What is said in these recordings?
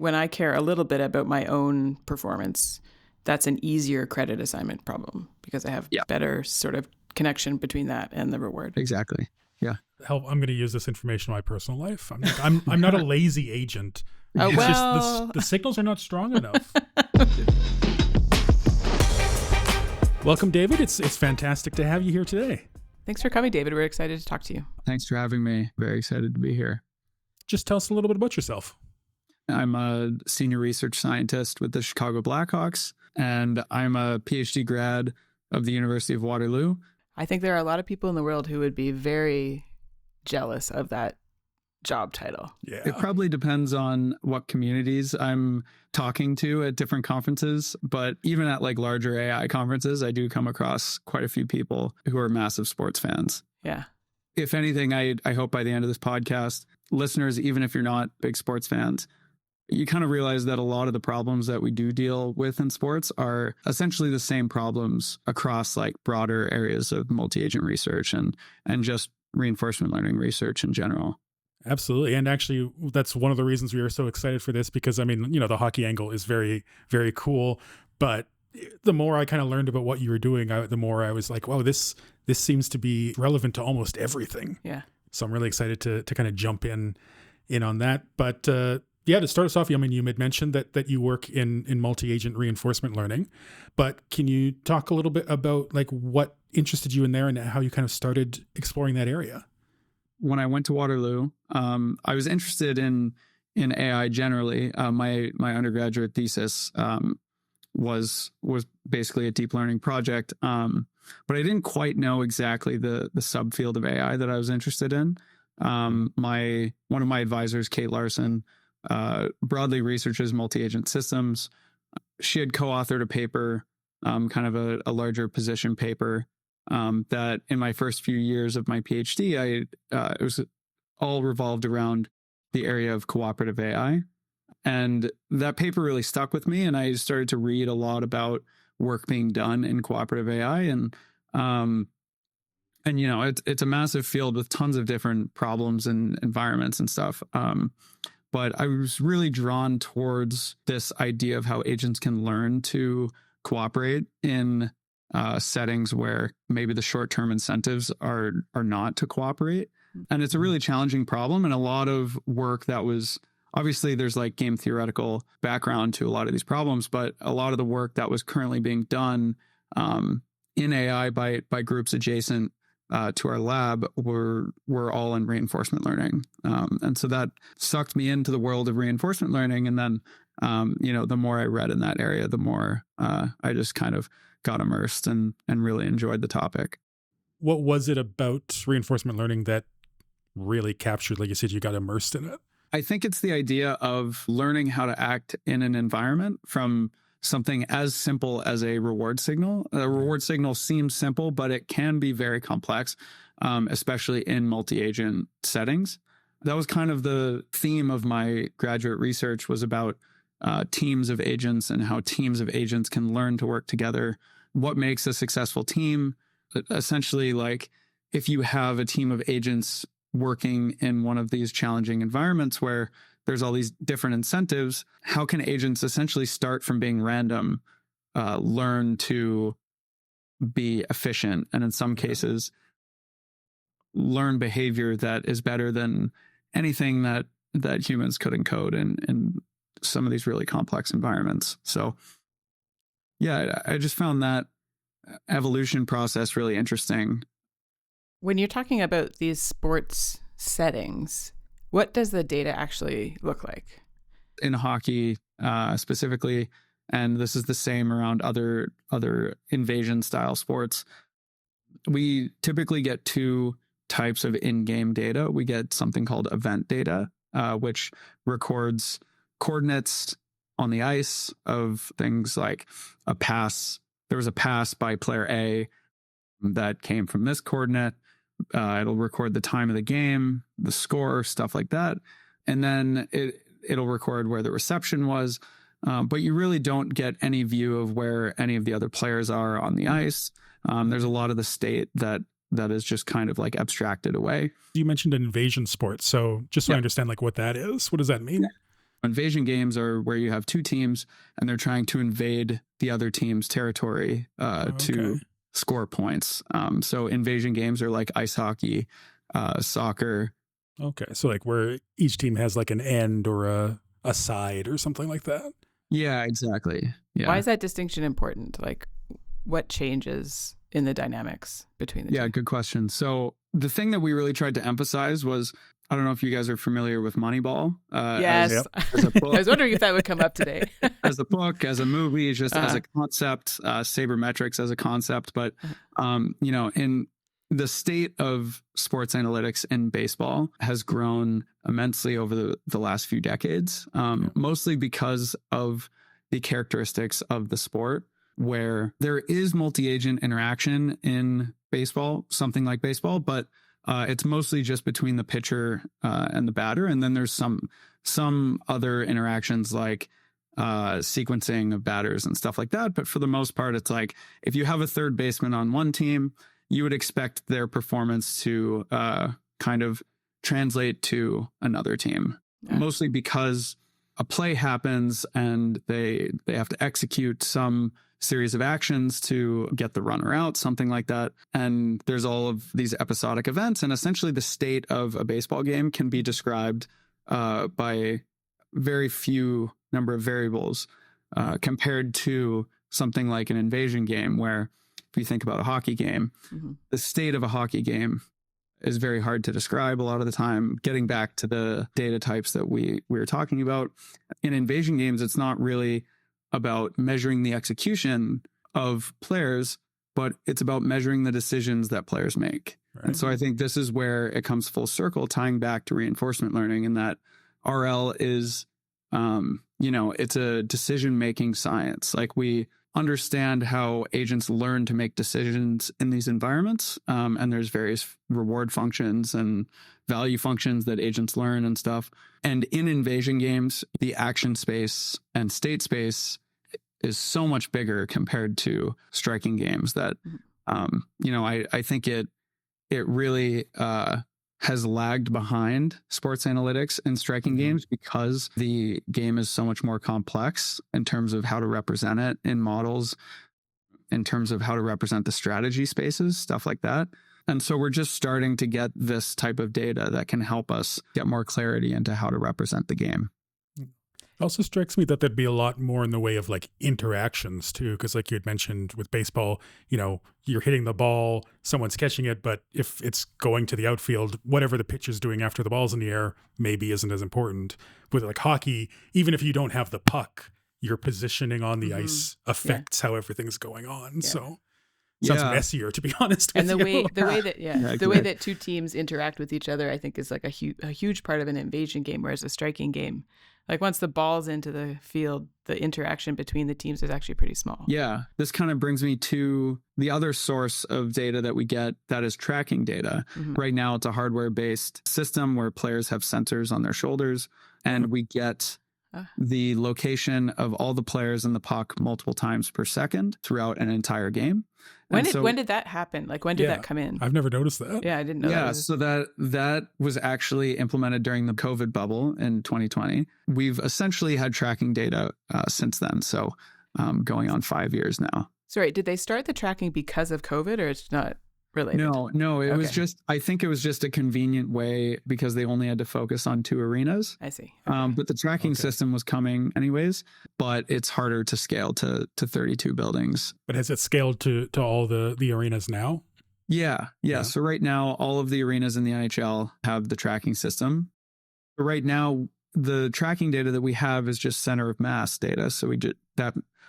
when I care a little bit about my own performance, that's an easier credit assignment problem because I have better sort of connection between that and the reward. Exactly. Yeah. Help! I'm going to use this information in my personal life. I'm not a lazy agent. Oh, It's well. just the signals are not strong enough. Welcome, David. It's fantastic to have you here today. Thanks for coming, David. We're excited to talk to you. Thanks for having me. Very excited to be here. Just tell us a little bit about yourself. I'm a senior research scientist with the Chicago Blackhawks, and I'm a PhD grad of the University of Waterloo. I think there are a lot of people in the world who would be very jealous of that job title. Yeah. It probably depends on what communities I'm talking to at different conferences, but even at like larger AI conferences, I do come across quite a few people who are massive sports fans. Yeah. If anything, I hope by the end of this podcast, listeners, even if you're not big sports fans, you kind of realize that a lot of the problems that we do deal with in sports are essentially the same problems across like broader areas of multi-agent research and just reinforcement learning research in general. Absolutely. And actually, that's one of the reasons we are so excited for this, because I mean, the hockey angle is very, very cool. But the more I kind of learned about what you were doing, the more I was like, wow, this seems to be relevant to almost everything. Yeah. So I'm really excited to kind of jump in on that. But to start us off, I mean, you had mentioned that you work in multi-agent reinforcement learning, but can you talk a little bit about like what interested you in there and how you kind of started exploring that area? When I went to Waterloo, I was interested in AI generally. My undergraduate thesis was basically a deep learning project, but I didn't quite know exactly the subfield of AI that I was interested in. One of my advisors, Kate Larson, broadly researches multi-agent systems. She had co-authored a paper, kind of a larger position paper, that in my first few years of my PhD, it was all revolved around the area of cooperative AI. And that paper really stuck with me. And I started to read a lot about work being done in cooperative AI. And it's a massive field with tons of different problems and environments and stuff. But I was really drawn towards this idea of how agents can learn to cooperate in settings where maybe the short-term incentives are not to cooperate. And it's a really challenging problem. And a lot of work that was, obviously there's like game theoretical background to a lot of these problems, but a lot of the work that was currently being done in AI by groups adjacent to our lab were all in reinforcement learning. And so that sucked me into the world of reinforcement learning. And then, the more I read in that area, the more I just kind of got immersed and really enjoyed the topic. What was it about reinforcement learning that really captured, like you said, you got immersed in it? I think it's the idea of learning how to act in an environment from something as simple as a reward signal. A reward signal seems simple, but it can be very complex, especially in multi-agent settings. That was kind of the theme of my graduate research, was about teams of agents and how teams of agents can learn to work together. What makes a successful team? Essentially, like if you have a team of agents working in one of these challenging environments where there's all these different incentives, how can agents essentially start from being random, learn to be efficient, and in some cases, learn behavior that is better than anything that humans could encode in some of these really complex environments. So yeah, I just found that evolution process really interesting. When you're talking about these sports settings, what does the data actually look like? In hockey, specifically, and this is the same around other invasion style sports, we typically get two types of in-game data. We get something called event data, which records coordinates on the ice of things like a pass. There was a pass by player A that came from this coordinate. It'll record the time of the game, the score, stuff like that. And then it'll record where the reception was. But you really don't get any view of where any of the other players are on the ice. There's a lot of the state that is just kind of like abstracted away. You mentioned an invasion sport. So just so I understand like what that is, what does that mean? Invasion games are where you have two teams and they're trying to invade the other team's territory to score points. So invasion games are like ice hockey, soccer. Okay. So like where each team has like an end or a side or something like that. Yeah, exactly. Yeah. Why is that distinction important? Like what changes in the dynamics between the two? Yeah, good question. So the thing that we really tried to emphasize was, I don't know if you guys are familiar with Moneyball. Yes. As a book. I was wondering if that would come up today. As a book, as a movie, just as a concept, sabermetrics as a concept. But, in the state of sports analytics in baseball has grown immensely over the last few decades, mostly because of the characteristics of the sport, where there is multi-agent interaction in baseball, something like baseball, but it's mostly just between the pitcher and the batter. And then there's some other interactions like sequencing of batters and stuff like that. But for the most part, it's like if you have a third baseman on one team, you would expect their performance to kind of translate to another team, mostly because a play happens and they have to execute some series of actions to get the runner out, something like that. And there's all of these episodic events. And essentially the state of a baseball game can be described by very few number of variables compared to something like an invasion game, where if you think about a hockey game, the state of a hockey game is very hard to describe a lot of the time. Getting back to the data types that we were talking about, in invasion games, it's not really about measuring the execution of players, but it's about measuring the decisions that players make. Right. And so I think this is where it comes full circle, tying back to reinforcement learning, in that RL is, it's a decision-making science. Like, we understand how agents learn to make decisions in these environments. And there's various reward functions and value functions that agents learn and stuff. And in invasion games, the action space and state space is so much bigger compared to striking games that, I think it really has lagged behind sports analytics and striking games because the game is so much more complex in terms of how to represent it in models, in terms of how to represent the strategy spaces, stuff like that. And so we're just starting to get this type of data that can help us get more clarity into how to represent the game. It also strikes me that there'd be a lot more in the way of like interactions too, because like you had mentioned with baseball, you're hitting the ball, someone's catching it, but if it's going to the outfield, whatever the pitcher's doing after the ball's in the air maybe isn't as important. With like hockey, even if you don't have the puck, your positioning on the ice affects how everything's going on. Yeah. So sounds messier, to be honest. And the way that two teams interact with each other, I think, is like a huge part of an invasion game, whereas a striking game, like once the ball's into the field, the interaction between the teams is actually pretty small. Yeah. This kind of brings me to the other source of data that we get, that is tracking data. Right now, it's a hardware-based system where players have sensors on their shoulders, and we get the location of all the players in the puck multiple times per second throughout an entire game. When did that happen? Like, when did that come in? I've never noticed that. Yeah, I didn't know that. Yeah, so that was actually implemented during the COVID bubble in 2020. We've essentially had tracking data since then. So going on 5 years now. Sorry, did they start the tracking because of COVID, or it's not related? No, it was just, I think it was just a convenient way because they only had to focus on 2 arenas. I see. Okay. But the tracking system was coming anyways, but it's harder to scale to 32 buildings. But has it scaled to all the arenas now? Yeah. So right now, all of the arenas in the NHL have the tracking system. But right now, the tracking data that we have is just center of mass data. So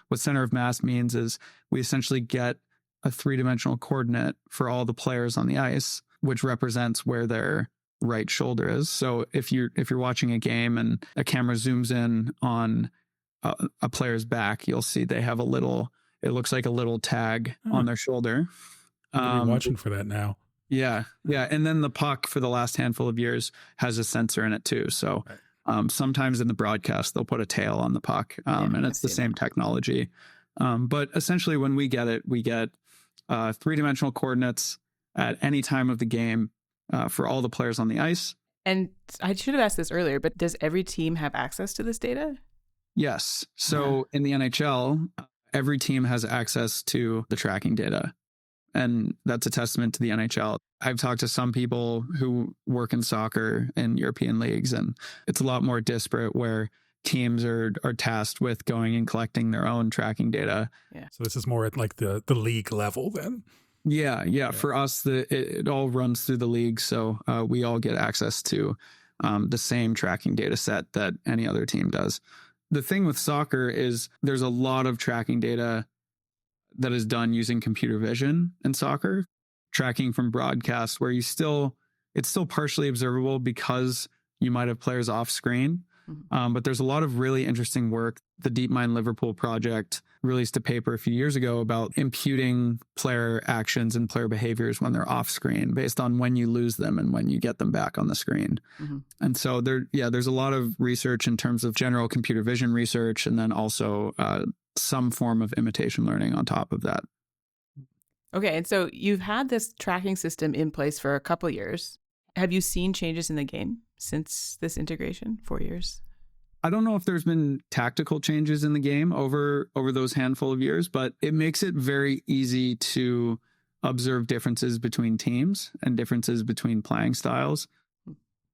what center of mass means is we essentially get a 3-dimensional coordinate for all the players on the ice, which represents where their right shoulder is. So if you're watching a game and a camera zooms in on a player's back, you'll see they have it looks like a little tag on their shoulder. I'm watching for that now. Yeah. And then the puck for the last handful of years has a sensor in it too. So sometimes in the broadcast, they'll put a tail on the puck, and it's the same technology. But essentially when we get it, we get 3-dimensional coordinates at any time of the game for all the players on the ice. And I should have asked this earlier, but does every team have access to this data? Yes. So in the NHL, every team has access to the tracking data. And that's a testament to the NHL. I've talked to some people who work in soccer in European leagues, and it's a lot more disparate where teams are tasked with going and collecting their own tracking data. Yeah. So this is more at like the league level then? Yeah. For us, it all runs through the league. So we all get access to the same tracking data set that any other team does. The thing with soccer is there's a lot of tracking data that is done using computer vision in soccer, tracking from broadcast where it's still partially observable because you might have players off screen. But there's a lot of really interesting work. The DeepMind Liverpool project released a paper a few years ago about imputing player actions and player behaviors when they're off screen based on when you lose them and when you get them back on the screen. And so there's a lot of research in terms of general computer vision research, and then also some form of imitation learning on top of that. Okay, and so you've had this tracking system in place for a couple of years. Have you seen changes in the game since this integration? 4 years? I don't know if there's been tactical changes in the game over those handful of years, but it makes it very easy to observe differences between teams and differences between playing styles.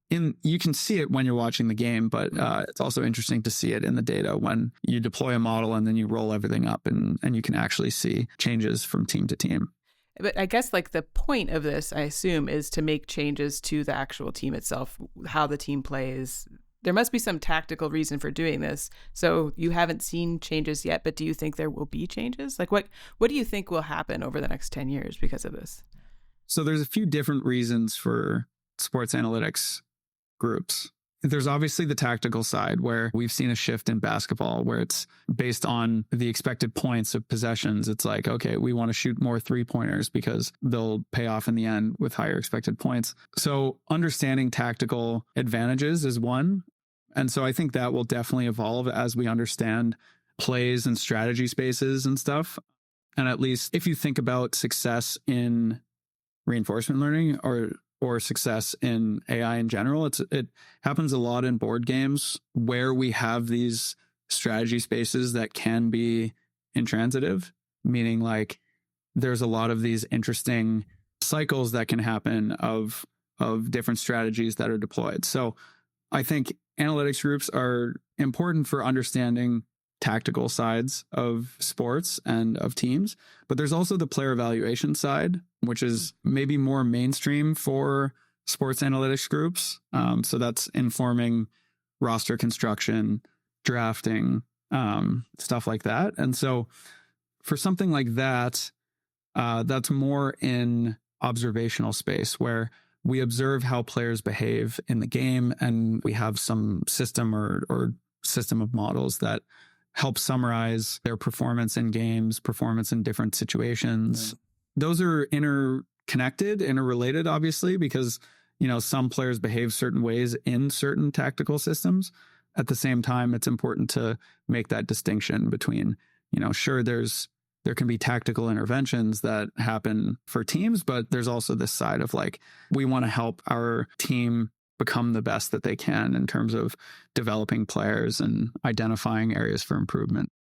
You can see it when you're watching the game, but it's also interesting to see it in the data when you deploy a model and then you roll everything up and you can actually see changes from team to team. But I guess like the point of this, I assume, is to make changes to the actual team itself, how the team plays. There must be some tactical reason for doing this. So you haven't seen changes yet, but do you think there will be changes? Like what do you think will happen over the next 10 years because of this? So there's a few different reasons for sports analytics groups. There's obviously the tactical side where we've seen a shift in basketball where it's based on the expected points of possessions. It's like, okay, we want to shoot more 3-pointers because they'll pay off in the end with higher expected points. So understanding tactical advantages is one. And so I think that will definitely evolve as we understand plays and strategy spaces and stuff. And at least if you think about success in reinforcement learning or success in AI in general, it happens a lot in board games where we have these strategy spaces that can be intransitive, meaning like there's a lot of these interesting cycles that can happen of different strategies that are deployed. So I think analytics groups are important for understanding tactical sides of sports and of teams, but there's also the player evaluation side, which is maybe more mainstream for sports analytics groups. So that's informing roster construction, drafting, stuff like that. And so for something like that, that's more in observational space where we observe how players behave in the game, and we have some system or system of models that help summarize their performance in games, performance in different situations. Yeah. Those are interrelated, obviously, because, some players behave certain ways in certain tactical systems. At the same time, it's important to make that distinction between, sure, there can be tactical interventions that happen for teams, but there's also this side of like, we want to help our team become the best that they can in terms of developing players and identifying areas for improvement.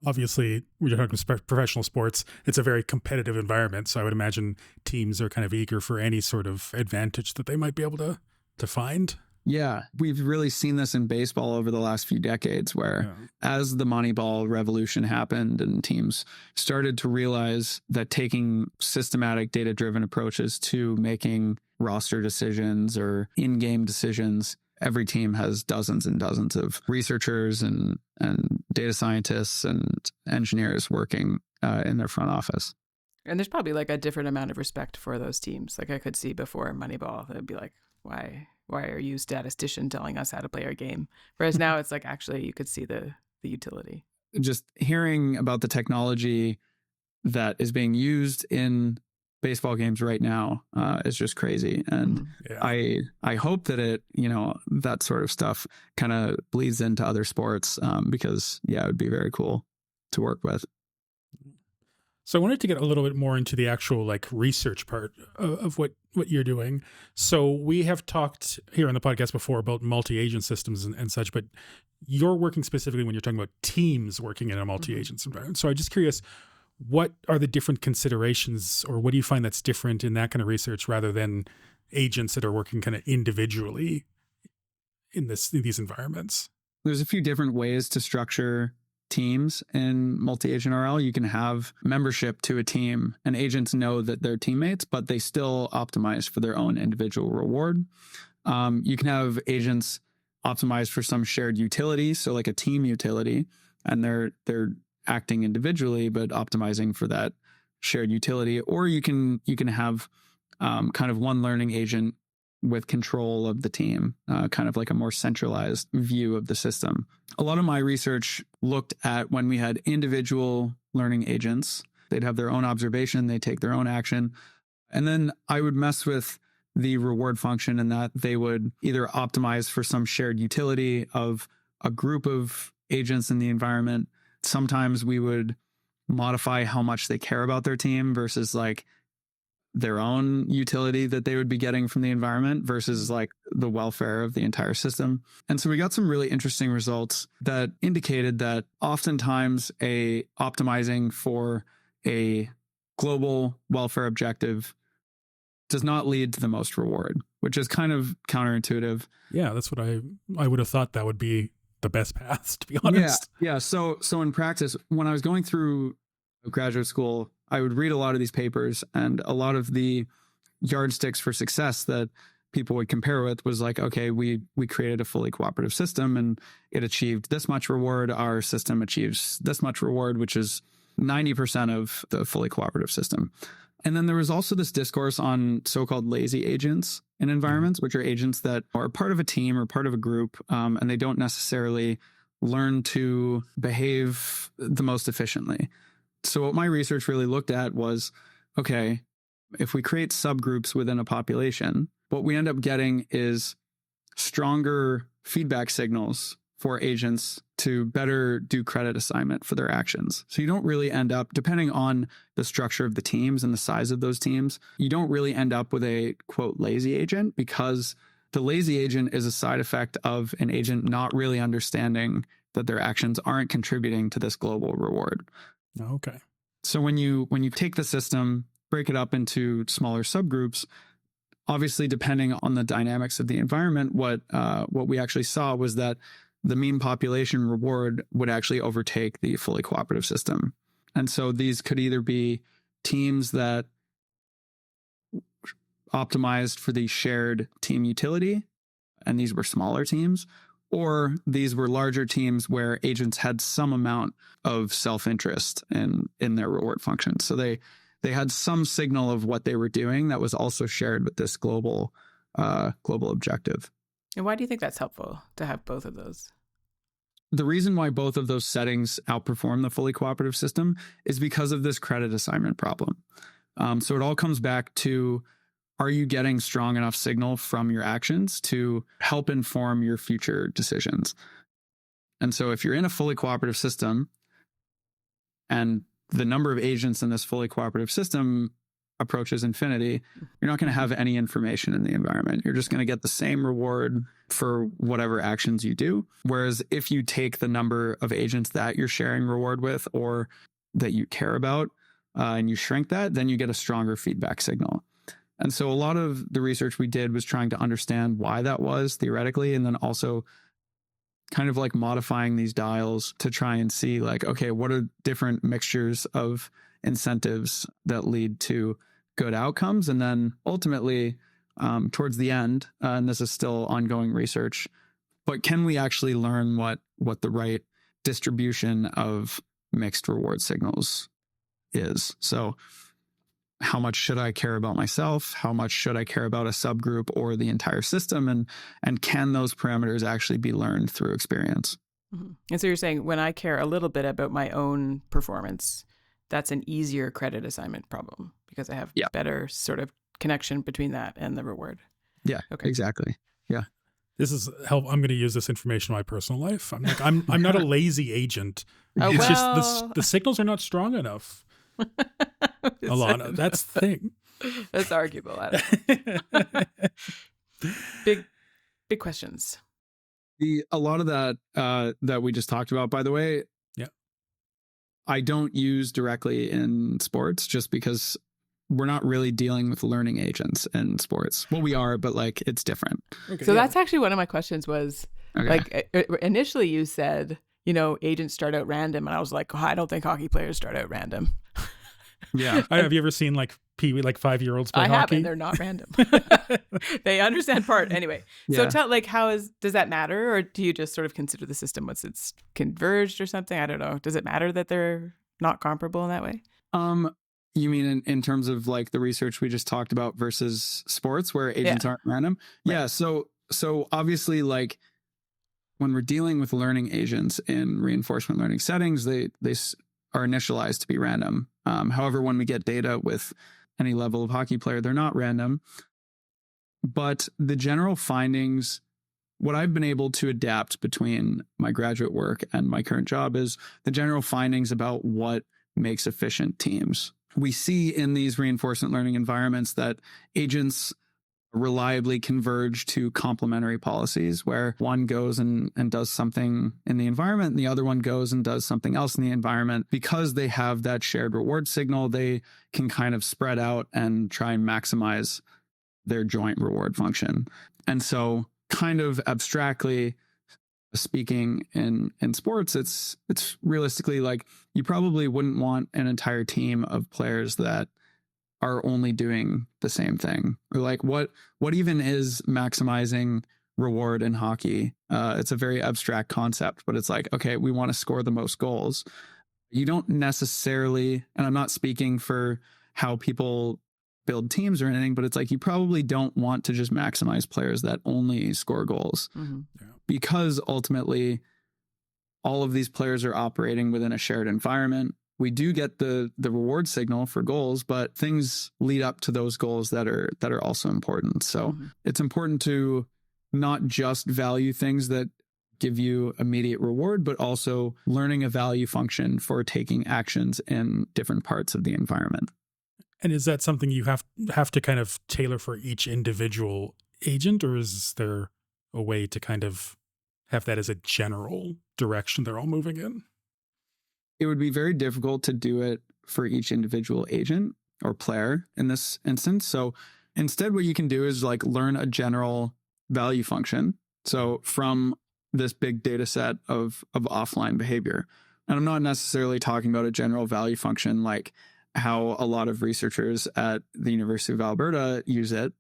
Obviously, we're talking professional sports. It's a very competitive environment. So I would imagine teams are kind of eager for any sort of advantage that they might be able to find. Yeah, we've really seen this in baseball over the last few decades where as the Moneyball revolution happened and teams started to realize that taking systematic data-driven approaches to making roster decisions or in-game decisions, every team has dozens and dozens of researchers and data scientists and engineers working in their front office. And there's probably like a different amount of respect for those teams. Like I could see before Moneyball, it'd be like, why are you statistician telling us how to play our game? Whereas now it's like, actually, you could see the utility. Just hearing about the technology that is being used in baseball games right now is just crazy. And I hope that it, that sort of stuff kind of bleeds into other sports because, it would be very cool to work with. So I wanted to get a little bit more into the actual like research part of what you're doing. So we have talked here on the podcast before about multi-agent systems and such, but you're working specifically when you're talking about teams working in a multi-agent environment. So I'm just curious, what are the different considerations, or what do you find that's different in that kind of research rather than agents that are working kind of individually in these environments? There's a few different ways to structure teams in multi-agent RL. You can have membership to a team, and agents know that they're teammates, but they still optimize for their own individual reward. You can have agents optimize for some shared utility, so like a team utility, and they're acting individually but optimizing for that shared utility. Or you can have kind of one learning agent with control of the team, kind of like a more centralized view of the system. A lot of my research looked at when we had individual learning agents. They'd have their own observation, they take their own action. And then I would mess with the reward function in that they would either optimize for some shared utility of a group of agents in the environment. Sometimes we would modify how much they care about their team versus like their own utility that they would be getting from the environment versus like the welfare of the entire system. And so we got some really interesting results that indicated that oftentimes optimizing for a global welfare objective does not lead to the most reward, which is kind of counterintuitive. Yeah, that's what I would have thought that would be the best path, to be honest. Yeah. So in practice, when I was going through graduate school, I would read a lot of these papers, and a lot of the yardsticks for success that people would compare with was like, okay, we created a fully cooperative system and it achieved this much reward. Our system achieves this much reward, which is 90% of the fully cooperative system. And then there was also this discourse on so-called lazy agents in environments, which are agents that are part of a team or part of a group, and they don't necessarily learn to behave the most efficiently. So what my research really looked at was, okay, if we create subgroups within a population, what we end up getting is stronger feedback signals for agents to better do credit assignment for their actions. So you don't really end up, depending on the structure of the teams and the size of those teams, you don't really end up with a, quote, lazy agent, because the lazy agent is a side effect of an agent not really understanding that their actions aren't contributing to this global reward. Okay. So when you take the system, break it up into smaller subgroups, obviously depending on the dynamics of the environment, what we actually saw was that the mean population reward would actually overtake the fully cooperative system. And so these could either be teams that optimized for the shared team utility, and these were smaller teams, or these were larger teams where agents had some amount of self-interest in their reward function. So they had some signal of what they were doing that was also shared with this global objective. And why do you think that's helpful to have both of those? The reason why both of those settings outperform the fully cooperative system is because of this credit assignment problem. So it all comes back to, are you getting strong enough signal from your actions to help inform your future decisions? And so if you're in a fully cooperative system and the number of agents in this fully cooperative system approaches infinity, you're not going to have any information in the environment. You're just going to get the same reward for whatever actions you do. Whereas if you take the number of agents that you're sharing reward with or that you care about and you shrink that, then you get a stronger feedback signal. And so a lot of the research we did was trying to understand why that was theoretically, and then also kind of like modifying these dials to try and see like, okay, what are different mixtures of incentives that lead to good outcomes? And then ultimately, towards the end, and this is still ongoing research, but can we actually learn what the right distribution of mixed reward signals is? So how much should I care about myself? How much should I care about a subgroup or the entire system? And can those parameters actually be learned through experience? Mm-hmm. And so you're saying when I care a little bit about my own performance, that's an easier credit assignment problem because I have better sort of connection between that and the reward. Yeah, okay. Exactly. Yeah. This is help. I'm going to use this information in my personal life. I'm not a lazy agent. Oh, it's just the signals are not strong enough. Alana, that's the thing. That's arguable. I don't know. Big questions. A lot of that that we just talked about, by the way, yeah, I don't use directly in sports just because we're not really dealing with learning agents in sports. Well, we are, but like it's different. Okay, so that's actually one of my questions was like initially you said, agents start out random, and I was like, I don't think hockey players start out random. Yeah. Have you ever seen like Pee-wee, like 5-year-olds play hockey? I haven't. They're not random. They understand part anyway. So tell, like, does that matter, or do you just sort of consider the system once it's converged or something? I don't know. Does it matter that they're not comparable in that way? You mean in terms of like the research we just talked about versus sports where agents aren't random? Right. Yeah. So obviously, like when we're dealing with learning agents in reinforcement learning settings, they are initialized to be random. However, when we get data with any level of hockey player, they're not random. But the general findings, what I've been able to adapt between my graduate work and my current job is the general findings about what makes efficient teams. We see in these reinforcement learning environments that agents reliably converge to complementary policies where one goes and does something in the environment and the other one goes and does something else in the environment. Because they have that shared reward signal, they can kind of spread out and try and maximize their joint reward function. And so kind of abstractly speaking in sports, it's realistically like you probably wouldn't want an entire team of players that are only doing the same thing. Or like what even is maximizing reward in hockey? It's a very abstract concept, but it's like, okay, we want to score the most goals. You don't necessarily, and I'm not speaking for how people build teams or anything, but it's like you probably don't want to just maximize players that only score goals. Mm-hmm. Yeah. Because ultimately all of these players are operating within a shared environment. We do get the reward signal for goals, but things lead up to those goals that are also important. So it's important to not just value things that give you immediate reward, but also learning a value function for taking actions in different parts of the environment. And is that something you have to kind of tailor for each individual agent, or is there a way to kind of have that as a general direction they're all moving in? It would be very difficult to do it for each individual agent or player in this instance. So instead, what you can do is like learn a general value function. So from this big data set of offline behavior, and I'm not necessarily talking about a general value function like how a lot of researchers at the University of Alberta use it.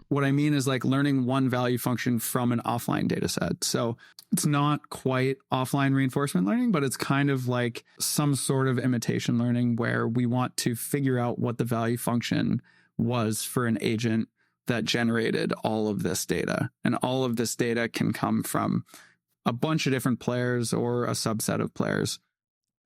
What I mean is like learning one value function from an offline data set. So it's not quite offline reinforcement learning, but it's kind of like some sort of imitation learning where we want to figure out what the value function was for an agent that generated all of this data. And all of this data can come from a bunch of different players or a subset of players.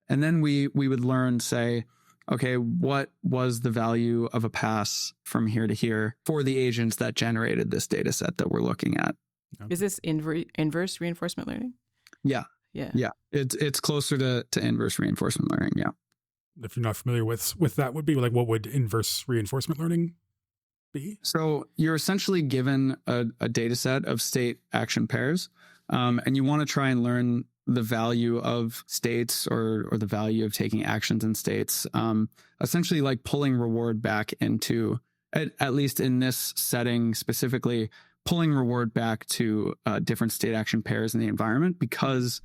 And then we would learn, say, okay, what was the value of a pass from here to here for the agents that generated this data set that we're looking at? Is this inverse reinforcement learning? Yeah. It's closer to inverse reinforcement learning. Yeah. If you're not familiar with that, would be like, what would inverse reinforcement learning be? So you're essentially given a data set of state action pairs, and you want to try and learn the value of states or the value of taking actions in states, essentially like pulling reward back into, at least in this setting specifically, pulling reward back to different state action pairs in the environment, because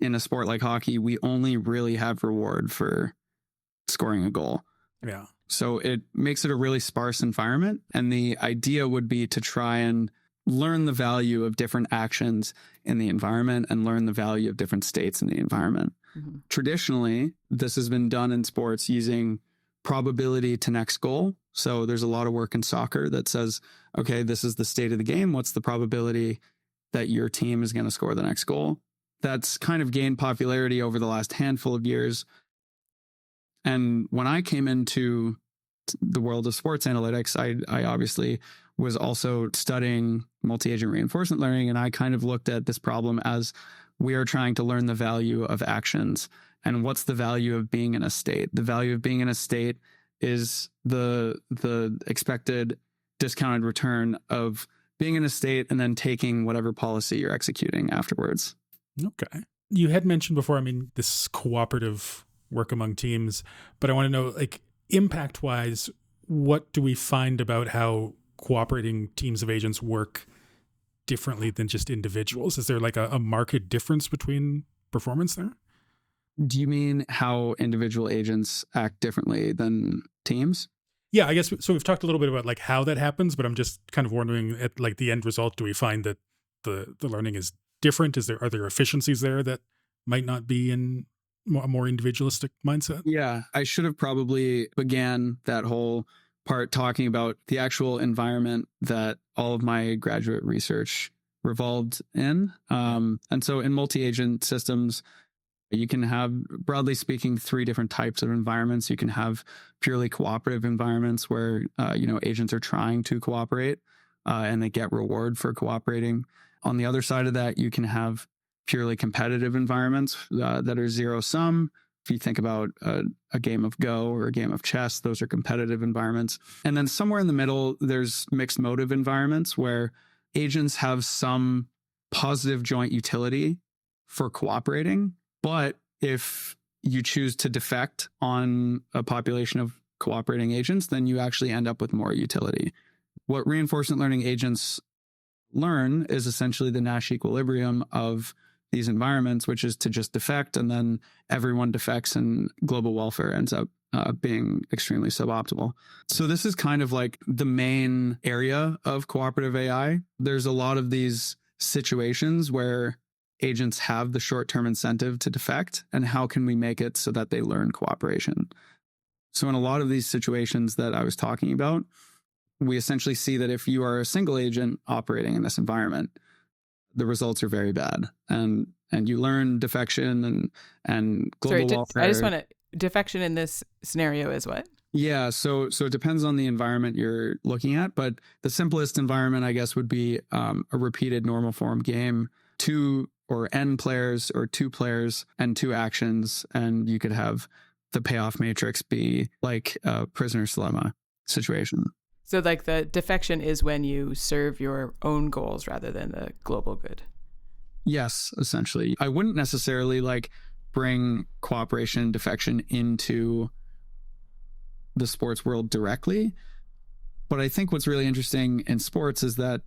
in a sport like hockey, we only really have reward for scoring a goal. Yeah. So it makes it a really sparse environment. And the idea would be to try and learn the value of different actions in the environment and learn the value of different states in the environment. Mm-hmm. Traditionally, this has been done in sports using probability to next goal. So there's a lot of work in soccer that says, okay, this is the state of the game. What's the probability that your team is going to score the next goal? That's kind of gained popularity over the last handful of years. And when I came into the world of sports analytics, I obviously was also studying multi-agent reinforcement learning. And I kind of looked at this problem as we are trying to learn the value of actions And what's the value of being in a state? The value of being in a state is the expected discounted return of being in a state and then taking whatever policy you're executing afterwards. Okay. You had mentioned before, this cooperative work among teams, but I want to know, like, impact-wise, what do we find about how cooperating teams of agents work differently than just individuals? Is there like a marked difference between performance there? Do you mean how individual agents act differently than teams? Yeah, I guess so. We've talked a little bit about like how that happens, but I'm just kind of wondering at like the end result, do we find that the learning is different? Are there efficiencies there that might not be in a more individualistic mindset? Yeah, I should have probably began that whole part talking about the actual environment that all of my graduate research revolved in. And so in multi-agent systems, you can have, broadly speaking, 3 different types of environments. You can have purely cooperative environments where, agents are trying to cooperate and they get reward for cooperating. On the other side of that, you can have purely competitive environments that are zero sum. If you think about a game of Go or a game of chess, those are competitive environments. And then somewhere in the middle, there's mixed motive environments where agents have some positive joint utility for cooperating. But if you choose to defect on a population of cooperating agents, then you actually end up with more utility. What reinforcement learning agents learn is essentially the Nash equilibrium of these environments, which is to just defect, and then everyone defects and global welfare ends up being extremely suboptimal. So this is kind of like the main area of cooperative AI. There's a lot of these situations where agents have the short-term incentive to defect, and how can we make it so that they learn cooperation? So in a lot of these situations that I was talking about, we essentially see that if you are a single agent operating in this environment, the results are very bad, and you learn defection and global welfare. I just want to, defection in this scenario is what? Yeah, so it depends on the environment you're looking at, but the simplest environment, I guess, would be a repeated normal form game, 2 or n players or 2 players and 2 actions, and you could have the payoff matrix be like a prisoner's dilemma situation. So like the defection is when you serve your own goals rather than the global good. Yes, essentially. I wouldn't necessarily like bring cooperation and defection into the sports world directly. But I think what's really interesting in sports is that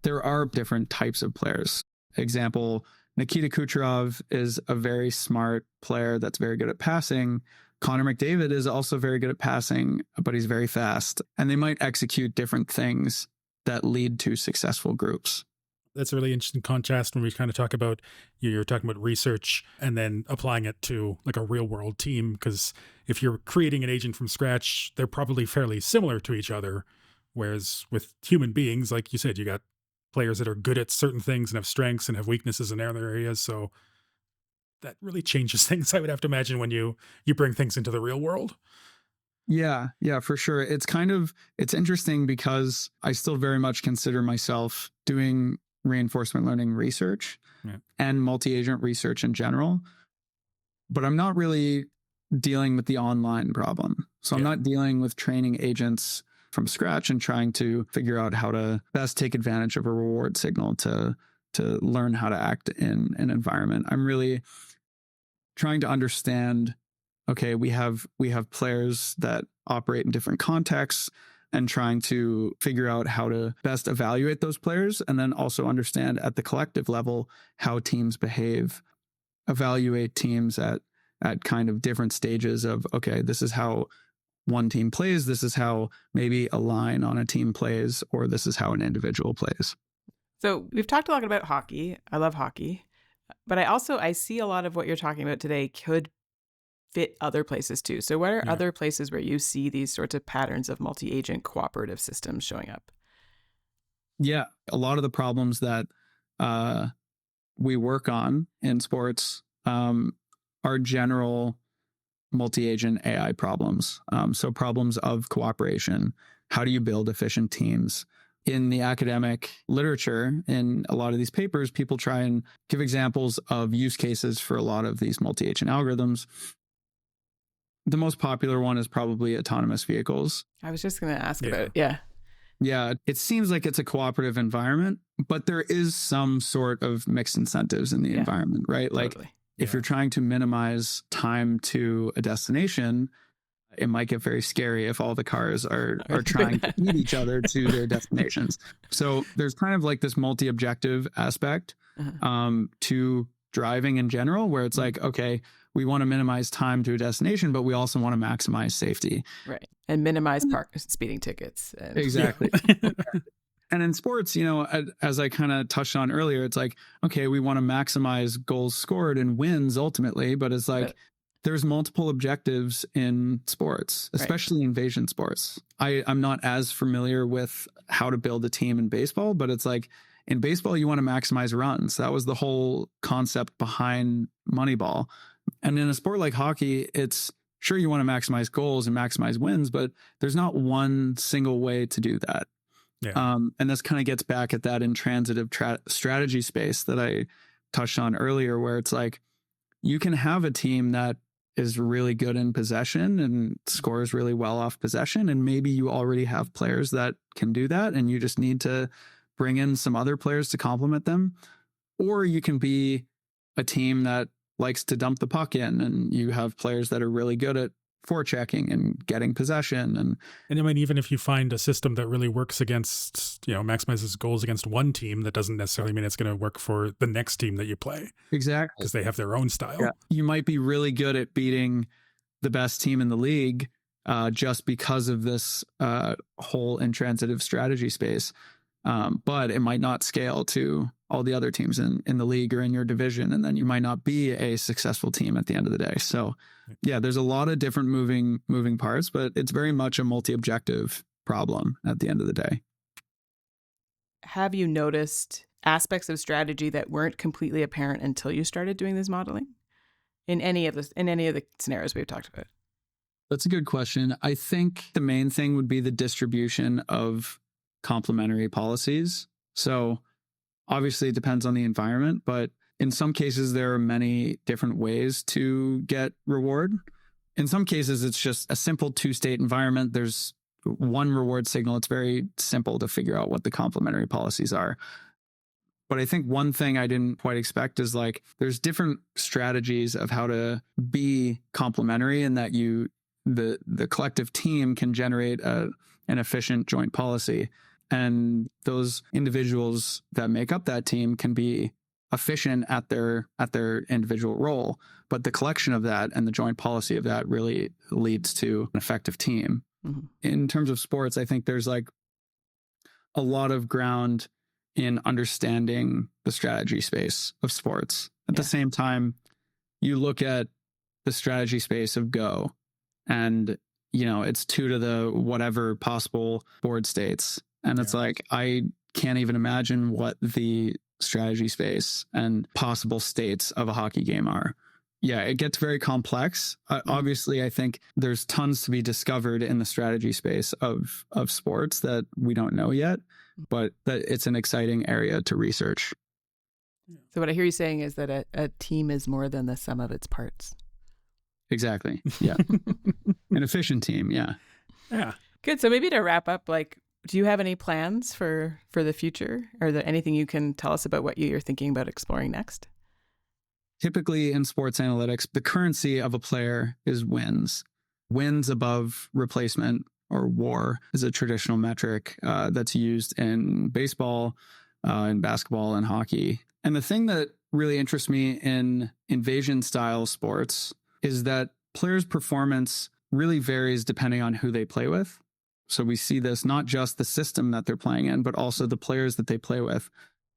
there are different types of players. Example, Nikita Kucherov is a very smart player that's very good at passing. Connor McDavid is also very good at passing, but he's very fast. And they might execute different things that lead to successful groups. That's a really interesting contrast when we kind of talk about, you're talking about research and then applying it to like a real world team. Because if you're creating an agent from scratch, they're probably fairly similar to each other. Whereas with human beings, like you said, you got players that are good at certain things and have strengths and have weaknesses in other areas. So that really changes things, I would have to imagine, when you bring things into the real world. Yeah, for sure. It's interesting because I still very much consider myself doing reinforcement learning research and multi-agent research in general, but I'm not really dealing with the online problem. So I'm not dealing with training agents from scratch and trying to figure out how to best take advantage of a reward signal to learn how to act in an environment. I'm really trying to understand, okay, we have players that operate in different contexts, and trying to figure out how to best evaluate those players, and then also understand at the collective level how teams behave, evaluate teams at kind of different stages of, okay, this is how one team plays, this is how maybe a line on a team plays, or this is how an individual plays. So we've talked a lot about hockey. I love hockey. But I see a lot of what you're talking about today could fit other places too. So what are other places where you see these sorts of patterns of multi-agent cooperative systems showing up? Yeah, a lot of the problems that we work on in sports are general multi-agent AI problems. So problems of cooperation. How do you build efficient teams in the academic literature, in a lot of these papers, people try and give examples of use cases for a lot of these multi-agent algorithms. The most popular one is probably autonomous vehicles. I was just going to ask about it. Yeah. Yeah. It seems like it's a cooperative environment, but there is some sort of mixed incentives in the environment, right? Like if you're trying to minimize time to a destination, it might get very scary if all the cars are trying to eat each other to their destinations. So there's kind of like this multi-objective aspect to driving in general, where it's like, okay, we want to minimize time to a destination, but we also want to maximize safety. Right. And minimize speeding tickets. Exactly. And in sports, you know, as I kind of touched on earlier, it's like, okay, we want to maximize goals scored and wins ultimately, but it's like, there's multiple objectives in sports, especially invasion sports. I'm not as familiar with how to build a team in baseball, but it's like in baseball, you want to maximize runs. That was the whole concept behind Moneyball. And in a sport like hockey, it's sure you want to maximize goals and maximize wins, but there's not one single way to do that. Yeah. And this kind of gets back at that intransitive strategy space that I touched on earlier, where it's like you can have a team that is really good in possession and scores really well off possession. And maybe you already have players that can do that, and you just need to bring in some other players to complement them. Or you can be a team that likes to dump the puck in, and you have players that are really good at forechecking and getting possession. And I mean, even if you find a system that really works against, you know, maximizes goals against one team, that doesn't necessarily mean it's going to work for the next team that you play. Exactly. Because they have their own style. Yeah. You might be really good at beating the best team in the league just because of this whole intransitive strategy space. But it might not scale to all the other teams in the league or in your division. And then you might not be a successful team at the end of the day. So yeah, there's a lot of different moving parts, but it's very much a multi-objective problem at the end of the day. Have you noticed aspects of strategy that weren't completely apparent until you started doing this modeling in any of the scenarios we've talked about? That's a good question. I think the main thing would be the distribution of complementary policies. So obviously it depends on the environment, but in some cases there are many different ways to get reward. In some cases it's just a simple two-state environment. There's one reward signal. It's very simple to figure out what the complementary policies are. But I think one thing I didn't quite expect is like there's different strategies of how to be complementary, and that the collective team can generate an efficient joint policy. And those individuals that make up that team can be efficient at their individual role, but the collection of that and the joint policy of that really leads to an effective team. Mm-hmm. In terms of sports, I think there's like a lot of ground in understanding the strategy space of sports. At the same time, you look at the strategy space of Go, and you know, it's 2 to the whatever possible board states. And it's like, I can't even imagine what the strategy space and possible states of a hockey game are. Yeah, it gets very complex. Obviously, I think there's tons to be discovered in the strategy space of sports that we don't know yet, but that it's an exciting area to research. So what I hear you saying is that a team is more than the sum of its parts. Exactly. Yeah. An efficient team. Yeah. Yeah. Good. So maybe to wrap up, like, do you have any plans for the future? Or anything you can tell us about what you're thinking about exploring next? Typically in sports analytics, the currency of a player is wins. Wins above replacement, or WAR, is a traditional metric that's used in baseball, in basketball, and hockey. And the thing that really interests me in invasion style sports is that players' performance really varies depending on who they play with. So we see this, not just the system that they're playing in, but also the players that they play with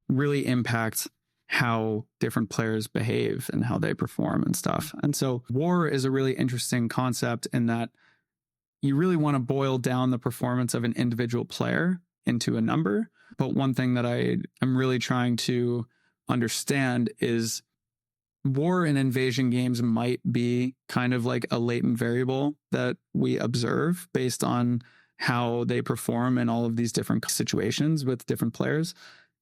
really impact how different players behave and how they perform and stuff. And so WAR is a really interesting concept in that you really want to boil down the performance of an individual player into a number. But one thing that I am really trying to understand is WAR in invasion games might be kind of like a latent variable that we observe based on how they perform in all of these different situations with different players,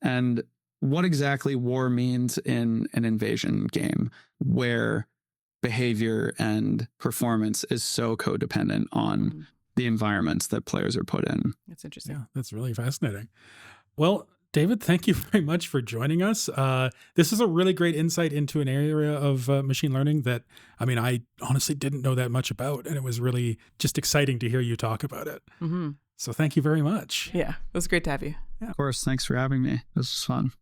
and what exactly war means in an invasion game where behavior and performance is so codependent on the environments that players are put in. That's interesting. Yeah, that's really fascinating. Well, David, thank you very much for joining us. This is a really great insight into an area of machine learning that, I honestly didn't know that much about, and it was really just exciting to hear you talk about it. Mm-hmm. So thank you very much. Yeah, it was great to have you. Yeah. Of course. Thanks for having me. This was fun.